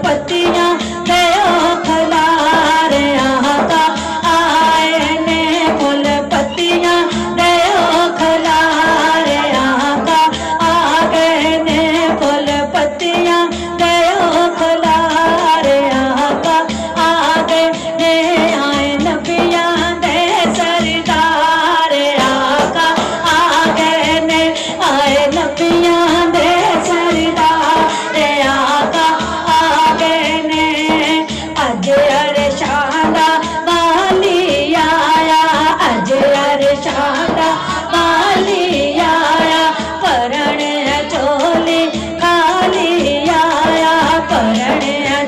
पत्तियां गयो खलारे आका आए ने फूल पत्तियां गयो खलारे आका आ गए ने फूल पत्तियां गयो खलारे आका आ गए ने आए नबियां दे सरदार आका आ गए ने आए नबियां दे सरदार आका आ गए ने अज अरशादा वाली आया अज अरशादा वाली आया परण चोली खाली आया परण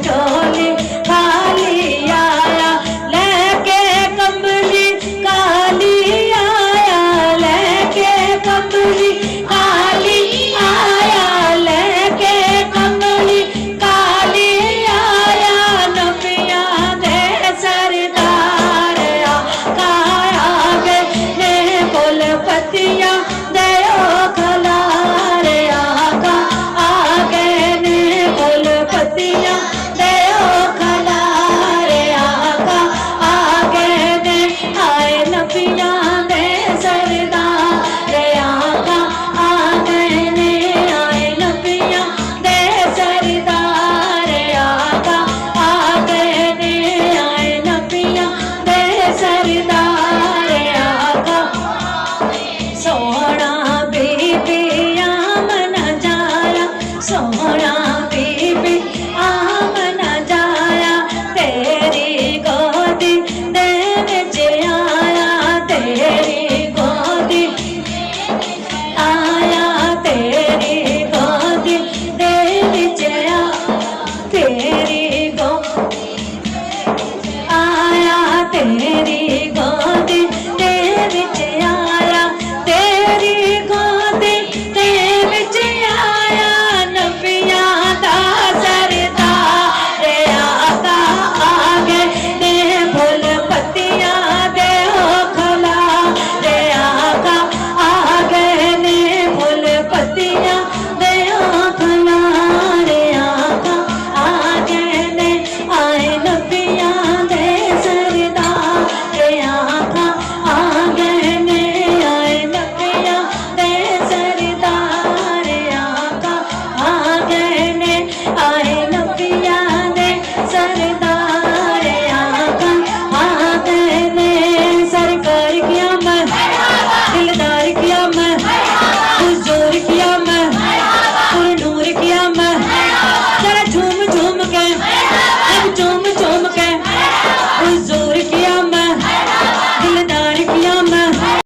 चोली खाली आया लेके कंबली काली आया लेके कंबली काली आया लेके कंबली काली आया नबियां दे सरदार आका आ गए ने फूल पत्तियां दयो खलारे आका आ गए ने फूल पत्तियां